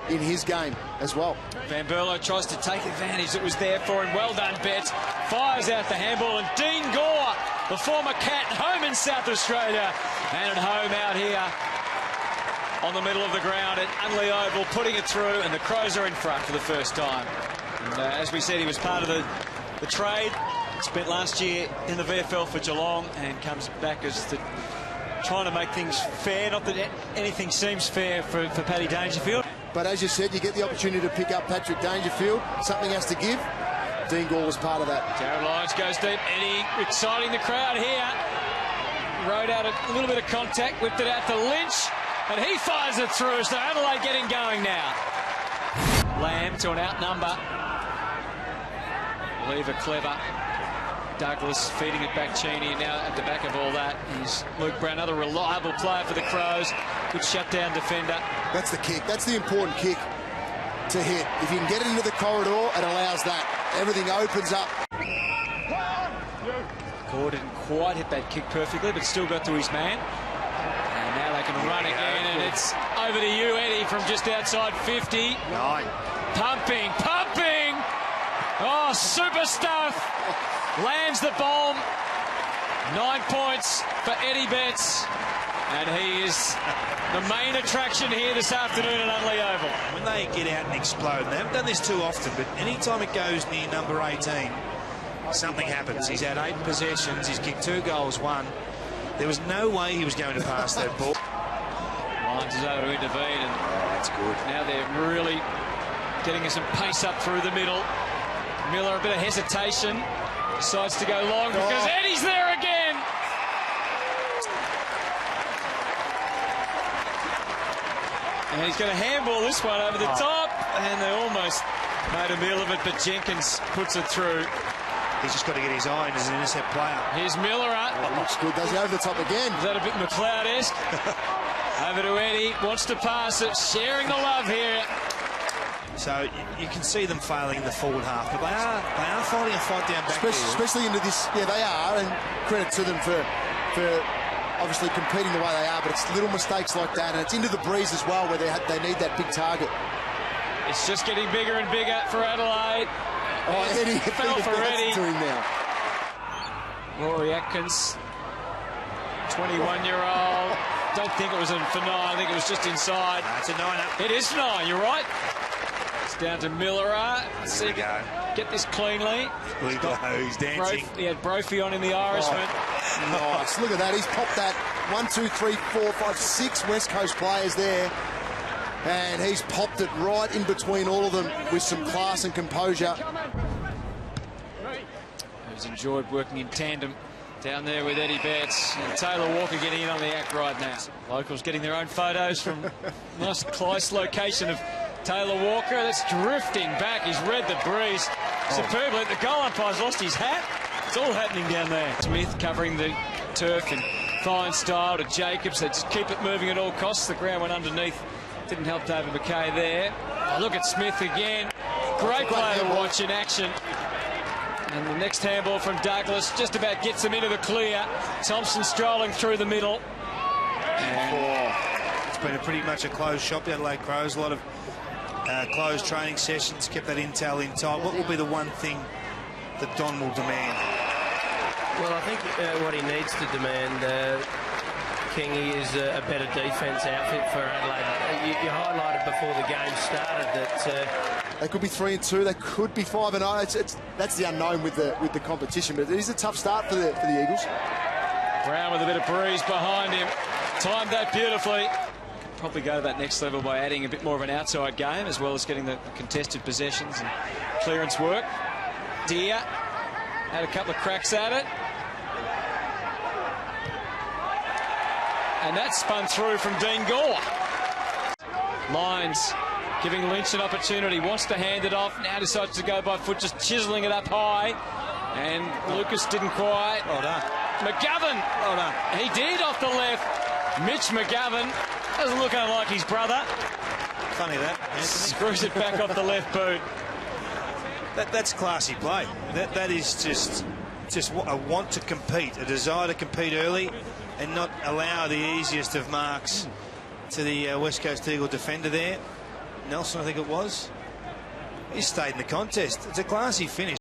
in his game as well. Van Berlo tries to take advantage. It was there for him. Well done, Betts. Fires out the handball, and Dean Gore, the former Cat, home in South Australia, and at home out here on the middle of the ground at Unley Oval, putting it through, and the Crows are in front for the first time. And as we said, he was part of the trade. Spent last year in the VFL for Geelong and comes back as trying to make things fair. Not that anything seems fair for Paddy Dangerfield. But as you said, you get the opportunity to pick up Patrick Dangerfield. Something has to give. Dean Gore was part of that. Jared Lyons goes deep. Eddie exciting the crowd here. Rode out a little bit of contact, whipped it out to Lynch, and he fires it through. So Adelaide getting going now. Lamb to an outnumber. Lever clever. Douglas feeding it back. Cheney now at the back of all that is Luke Brown, another reliable player for the Crows. Good shutdown defender. That's the kick. That's the important kick to hit. If you can get it into the corridor, it allows that. Everything opens up. Gore didn't quite hit that kick perfectly, but still got to his man. And now they can run again, and it's over to you, Eddie, from just outside 50. 9. Pumping. Oh, super stuff. Lands the bomb. 9 points for Eddie Betts. And he is the main attraction here this afternoon at Unley Oval. When they get out and explode, and they haven't done this too often, but anytime it goes near number 18, something happens. He's had 8 possessions, he's kicked 2 goals, 1. There was no way he was going to pass that ball. Lyons is over to intervene, and that's good. Now they're really getting some pace up through the middle. Miller, a bit of hesitation, decides to go long because Eddie's there again. And he's going to handball this one over the top, and they almost made a meal of it, but Jenkins puts it through. He's just got to get his eye in as an intercept player. Here's Miller. Looks good. Does he over the top again? Is that a bit McLeod-esque? Over to Eddie. Wants to pass it. Sharing the love here. So you can see them failing in the forward half, but they are fighting a fight down back. Especially into this. Yeah, they are, and credit to them for obviously competing the way they are, but it's little mistakes like that, and it's into the breeze as well, where they need that big target. It's just getting bigger and bigger for Adelaide. Oh, Eddie fell for Eddie. To him now. Rory Atkins, 21-year-old. Don't think it was for 9. I think it was just inside. That's a 9-up. It is 9. You're right. It's down to Miller. Let's see, get this cleanly. He's dancing. He had Brophy on in the Irishman. Nice. Look at that. He's popped that. 1, 2, 3, 4, 5, 6 West Coast players there. And he's popped it right in between all of them with some class and composure. He's enjoyed working in tandem down there with Eddie Betts. And Taylor Walker getting in on the act right now. Locals getting their own photos from nice close location of Taylor Walker. That's drifting back. He's read the breeze superbly. The goal umpire's lost his hat. It's all happening down there. Smith covering the turf in fine style to Jacobs. They just keep it moving at all costs. The ground went underneath. Didn't help David McKay there. Oh, look at Smith again. Great player to watch in action. And the next handball from Douglas just about gets him into the clear. Thompson strolling through the middle. It's been pretty much a closed shop, the Adelaide Crows. A lot of closed training sessions, kept that intel in tight. What will be the one thing that Don will demand? Well, I think what he needs to demand, Kingy, is a better defence outfit for Adelaide. You highlighted before the game started that they could be 3-2, they could be 5-0. That's the unknown with the competition, but it is a tough start for the Eagles. Brown with a bit of breeze behind him, timed that beautifully. Could probably go to that next level by adding a bit more of an outside game, as well as getting the contested possessions and clearance work. Deer had a couple of cracks at it. And that spun through from Dean Gore. Lyons giving Lynch an opportunity, wants to hand it off, now decides to go by foot, just chiseling it up high. And Lucas didn't quite. Well done. McGovern. Well done. He did off the left. Mitch McGovern doesn't look unlike his brother. Funny that, Anthony. Screws it back off the left boot. That's classy play. That is just a want to compete, a desire to compete early and not allow the easiest of marks to the West Coast Eagle defender there. Nelson, I think it was. He stayed in the contest. It's a classy finish.